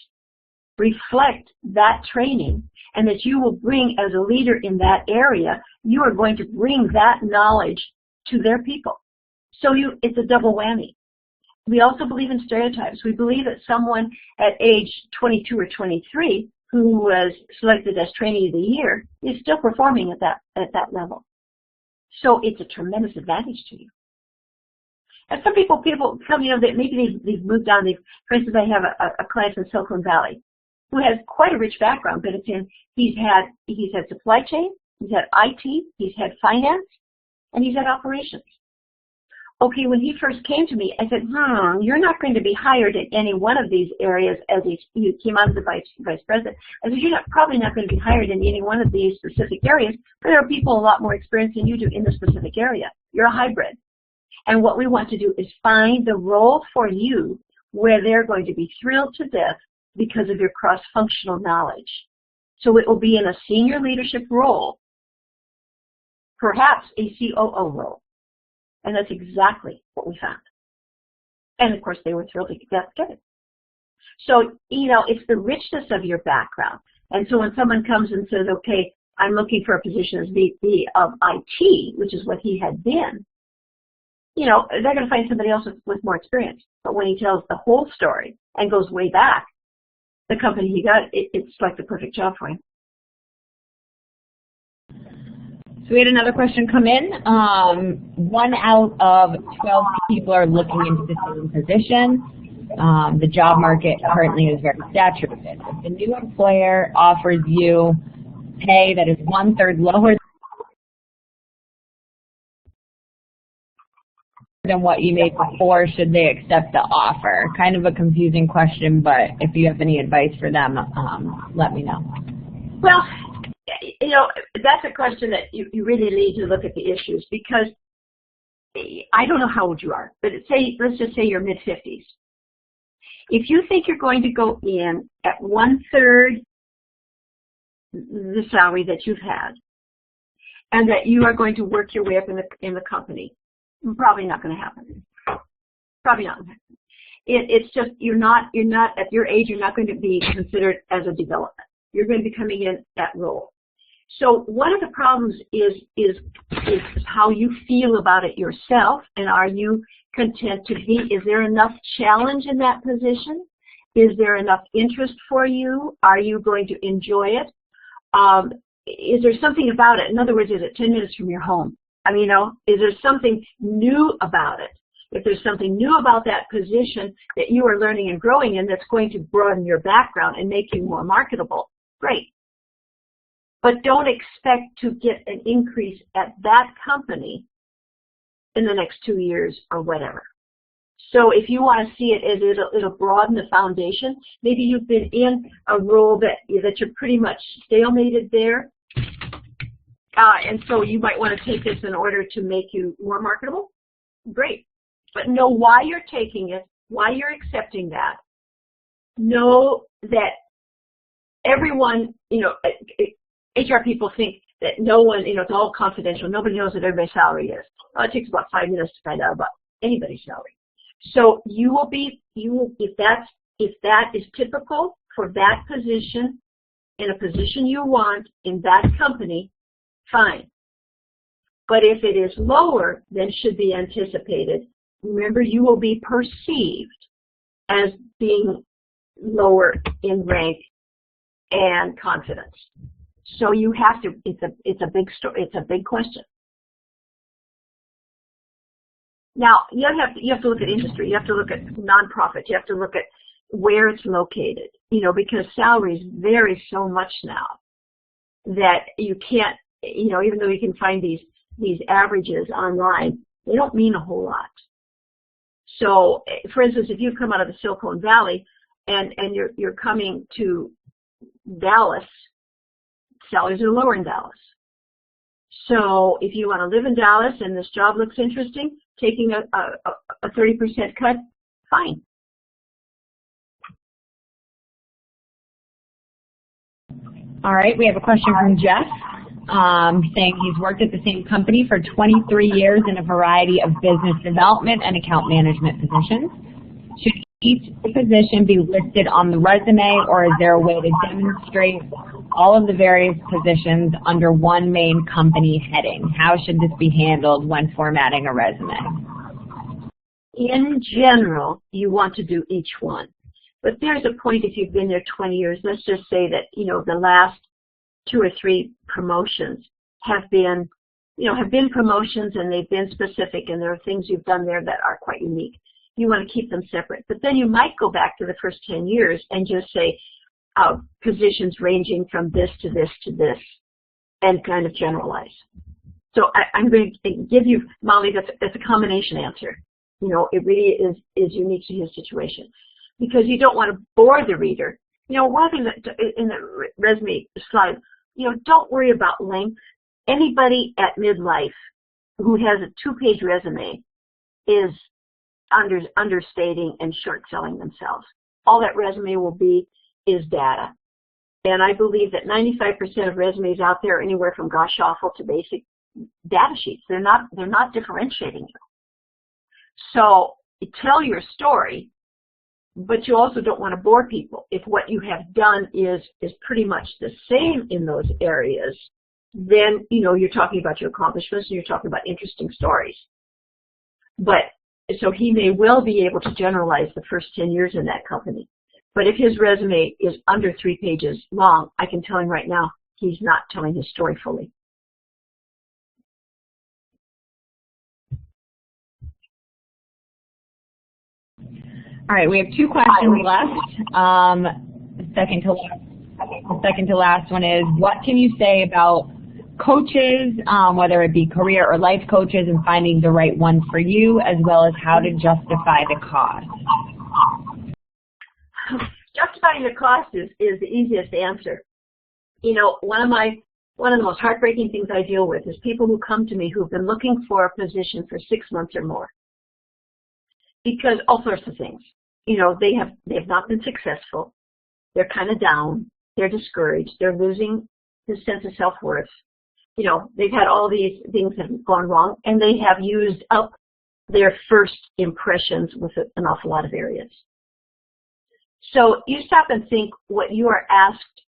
[SPEAKER 2] reflect that training and that you will bring, as a leader in that area, you are going to bring that knowledge to their people. So it's a double whammy. We also believe in stereotypes. We believe that someone at age 22 or 23 who was selected as Trainee of the Year is still performing at that level. So it's a tremendous advantage to you. And some people come, that maybe they've moved on. For instance, I have a client in Silicon Valley who has quite a rich background, but he's had supply chain, he's had IT, he's had finance, and he's had operations. Okay, when he first came to me, I said, you're not going to be hired in any one of these areas as he came out as the vice president. I said, you're probably not going to be hired in any one of these specific areas, but there are people a lot more experienced than you do in the specific area. You're a hybrid. And what we want to do is find the role for you where they're going to be thrilled to death because of your cross-functional knowledge. So it will be in a senior leadership role, perhaps a COO role. And that's exactly what we found. And of course, they were thrilled to get it. So, it's the richness of your background. And so when someone comes and says, okay, I'm looking for a position as VP of IT, which is what he had been, they're going to find somebody else with more experience. But when he tells the whole story and goes way back, the company he got, it's like the perfect job for him.
[SPEAKER 1] So we had another question come in. 1 out of 12 people are looking into the same position. The job market currently is very saturated. If the new employer offers you pay that is 1/3 lower than what you made before, should they accept the offer? Kind of a confusing question, but if you have any advice for them, let me know.
[SPEAKER 2] Well, that's a question that you really need to look at the issues, because I don't know how old you are, but let's just say you're mid-50s. If you think you're going to go in at 1/3 the salary that you've had, and that you are going to work your way up in the company, probably not going to happen. Probably not. It's just you're not at your age. You're not going to be considered as a development. You're going to be coming in that role. So one of the problems is how you feel about it yourself, and are you content to be? Is there enough challenge in that position? Is there enough interest for you? Are you going to enjoy it? Is there something about it? In other words, is it 10 minutes from your home? Is there something new about it? If there's something new about that position that you are learning and growing in that's going to broaden your background and make you more marketable, great. But don't expect to get an increase at that company in the next 2 years or whatever. So if you want to see it as it'll broaden the foundation, maybe you've been in a role that you're pretty much stalemated there, and so you might want to take this in order to make you more marketable. Great. But know why you're taking it, why you're accepting that. Know that everyone, HR people think that no one, it's all confidential. Nobody knows what everybody's salary is. Well, it takes about 5 minutes to find out about anybody's salary. So if that is typical for that position, in a position you want in that company, fine. But if it is lower than should be anticipated, remember, you will be perceived as being lower in rank and confidence. So you have to. It's a big story. It's a big question. Now you have to look at industry. You have to look at nonprofit. You have to look at where it's located. Because salaries vary so much now that you can't. Even though you can find these averages online, they don't mean a whole lot. So, for instance, if you've come out of the Silicon Valley and you're coming to Dallas, salaries are lower in Dallas. So, if you want to live in Dallas and this job looks interesting, taking a 30% cut, fine.
[SPEAKER 1] All right, we have a question from Jeff. Saying he's worked at the same company for 23 years in a variety of business development and account management positions. Should each position be listed on the resume, or is there a way to demonstrate all of the various positions under one main company heading? How should this be handled when formatting a resume?
[SPEAKER 2] In general, you want to do each one. But there's a point if you've been there 20 years, let's just say that, the last 2 or 3 promotions have been promotions, and they've been specific, and there are things you've done there that are quite unique. You want to keep them separate. But then you might go back to the first 10 years and just say positions ranging from this to this to this, and kind of generalize. So I'm going to give you, Molly, that's a combination answer. It really is unique to his situation, because you don't want to bore the reader. One thing that in the resume slide, don't worry about length. Anybody at midlife who has a 2-page resume is understating and short-selling themselves. All that resume will be is data. And I believe that 95% of resumes out there are anywhere from gosh awful to basic data sheets. They're not differentiating you. So tell your story, but you also don't want to bore people. If what you have done is pretty much the same in those areas, then you're talking about your accomplishments and you're talking about interesting stories. But so he may well be able to generalize the first 10 years in that company. But if his resume is under 3 pages long, I can tell him right now he's not telling his story fully.
[SPEAKER 1] All right, we have 2 questions left. The second to last one is, what can you say about coaches, whether it be career or life coaches, and finding the right one for you, as well as how to justify the cost?
[SPEAKER 2] Justifying the cost is the easiest answer. One of the most heartbreaking things I deal with is people who come to me who've been looking for a position for 6 months or more. Because all sorts of things. They have not been successful. They're kind of down. They're discouraged. They're losing the sense of self-worth. They've had all these things that have gone wrong, and they have used up their first impressions with an awful lot of areas. So you stop and think what you are asked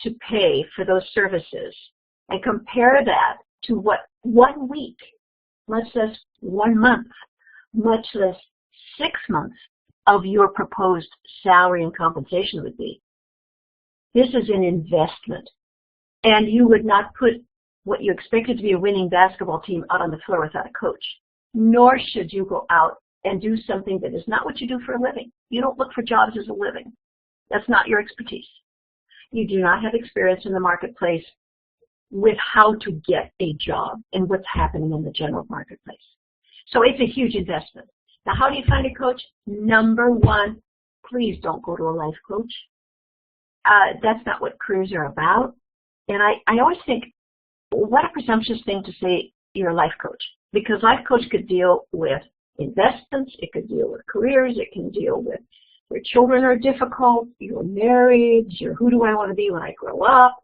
[SPEAKER 2] to pay for those services and compare that to what 1 week, much less 1 month, much less 6 months of your proposed salary and compensation would be. This is an investment. And you would not put what you expected to be a winning basketball team out on the floor without a coach. Nor should you go out and do something that is not what you do for a living. You don't look for jobs as a living. That's not your expertise. You do not have experience in the marketplace with how to get a job and what's happening in the general marketplace. So it's a huge investment. Now, how do you find a coach? Number 1, please don't go to a life coach. That's not what careers are about. And I always think, what a presumptuous thing to say you're a life coach. Because life coach could deal with investments, it could deal with careers, it can deal with your children are difficult, your marriage, your who do I want to be when I grow up.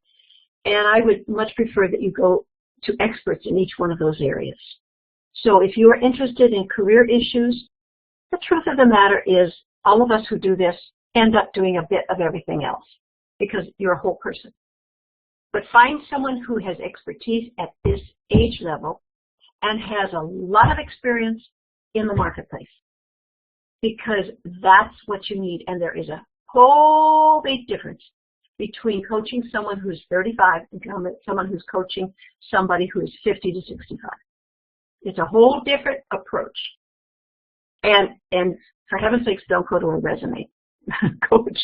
[SPEAKER 2] And I would much prefer that you go to experts in each one of those areas. So if you are interested in career issues, the truth of the matter is all of us who do this end up doing a bit of everything else because you're a whole person. But find someone who has expertise at this age level and has a lot of experience in the marketplace, because that's what you need. And there is a whole big difference between coaching someone who's 35 and someone who's coaching somebody who's 50 to 65. It's a whole different approach. And for heaven's sakes, don't go to a resume coach.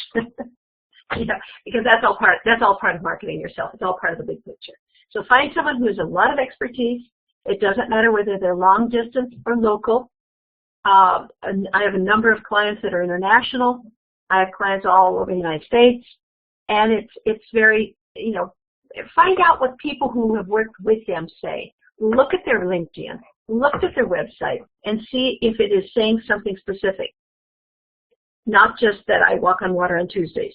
[SPEAKER 2] Because that's all part of marketing yourself. It's all part of the big picture. So find someone who has a lot of expertise. It doesn't matter whether they're long distance or local. And I have a number of clients that are international. I have clients all over the United States. And it's very, find out what people who have worked with them say. Look at their LinkedIn, look at their website, and see if it is saying something specific. Not just that I walk on water on Tuesdays.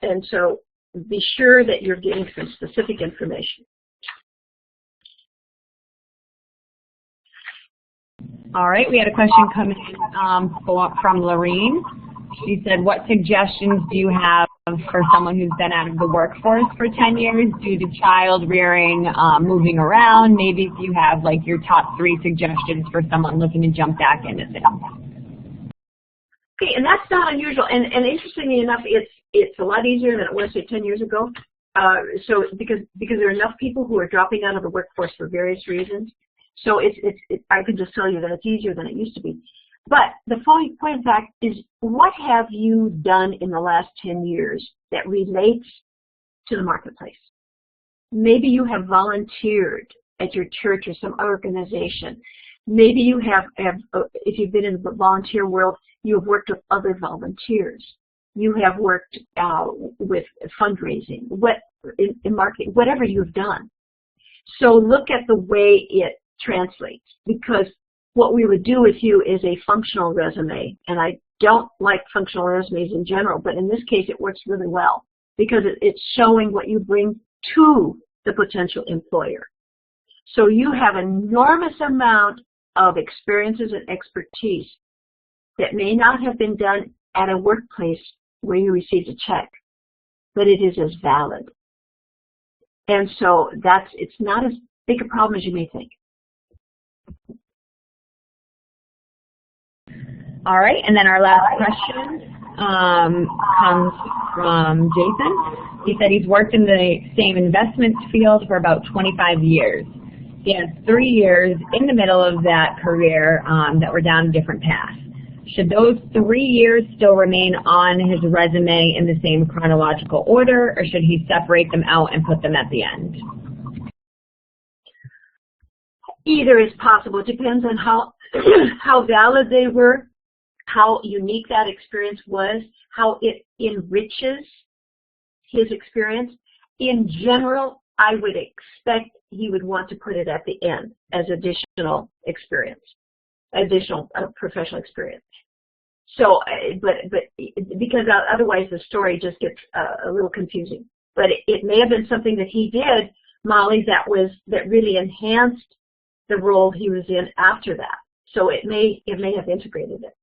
[SPEAKER 2] And so be sure that you're getting some specific information.
[SPEAKER 1] All right, we had a question come in from Lorene. She said, what suggestions do you have for someone who's been out of the workforce for 10 years due to child rearing, moving around? Maybe if you have like your top 3 suggestions for someone looking to jump back into sales.
[SPEAKER 2] Okay, and that's not unusual. And interestingly enough, it's a lot easier than it was, say, 10 years ago. So because there are enough people who are dropping out of the workforce for various reasons. So I can just tell you that it's easier than it used to be. But the point of fact is, what have you done in the last 10 years that relates to the marketplace? Maybe you have volunteered at your church or some organization. Maybe you have if you've been in the volunteer world, you have worked with other volunteers. You have worked with fundraising, in marketing, whatever you've done. So look at the way it translates, because what we would do with you is a functional resume. And I don't like functional resumes in general, but in this case it works really well because it's showing what you bring to the potential employer. So you have an enormous amount of experiences and expertise that may not have been done at a workplace where you received a check, but it is as valid. And so it's not as big a problem as you may think.
[SPEAKER 1] All right, and then our last question comes from Jason. He said he's worked in the same investment field for about 25 years. He has 3 years in the middle of that career that were down different paths. Should those 3 years still remain on his resume in the same chronological order, or should he separate them out and put them at the end?
[SPEAKER 2] Either is possible. It depends on how how valid they were, how unique that experience was, how it enriches his experience. In general, I would expect he would want to put it at the end as additional experience, additional professional experience. So, but because otherwise the story just gets a little confusing. But it may have been something that he did, Molly, that really enhanced the role he was in after that. So it may have integrated it.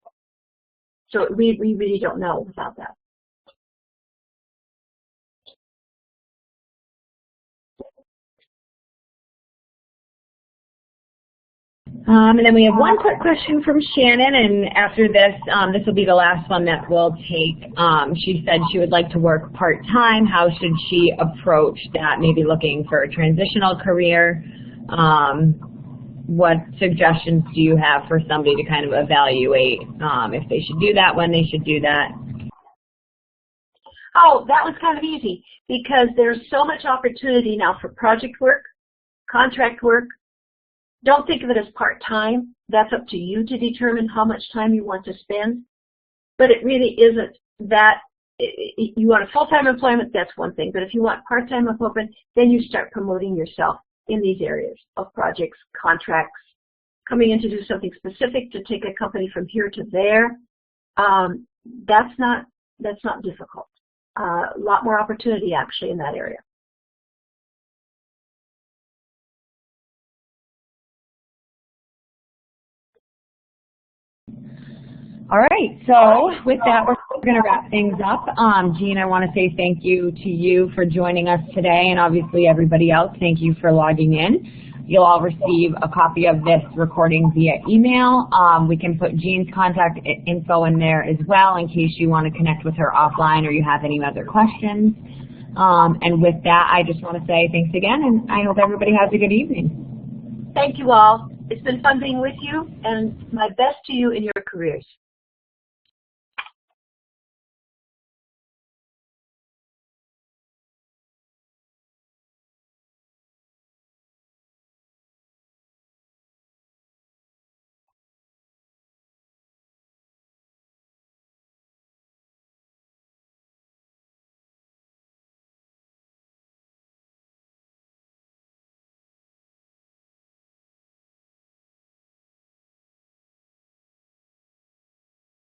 [SPEAKER 2] So we really don't know without that.
[SPEAKER 1] And then we have one quick question from Shannon, and after this, this will be the last one that we'll take. She said she would like to work part-time. How should she approach that? Maybe looking for a transitional career. What suggestions do you have for somebody to kind of evaluate if they should do that, when they should do that?
[SPEAKER 2] Oh, that was kind of easy because there's so much opportunity now for project work, contract work. Don't think of it as part-time. That's up to you to determine how much time you want to spend. But it really isn't that. You want a full-time employment, that's one thing. But if you want part-time employment, then you start promoting yourself in these areas of projects, contracts, coming in to do something specific to take a company from here to there. That's not difficult. A lot more opportunity actually in that area.
[SPEAKER 1] All right, so with that, we're going to wrap things up. Jean, I want to say thank you to you for joining us today, and obviously everybody else, thank you for logging in. You'll all receive a copy of this recording via email. We can put Jean's contact info in there as well in case you want to connect with her offline or you have any other questions. And with that, I just want to say thanks again, and I hope everybody has a good evening.
[SPEAKER 2] Thank you all. It's been fun being with you, and my best to you in your careers.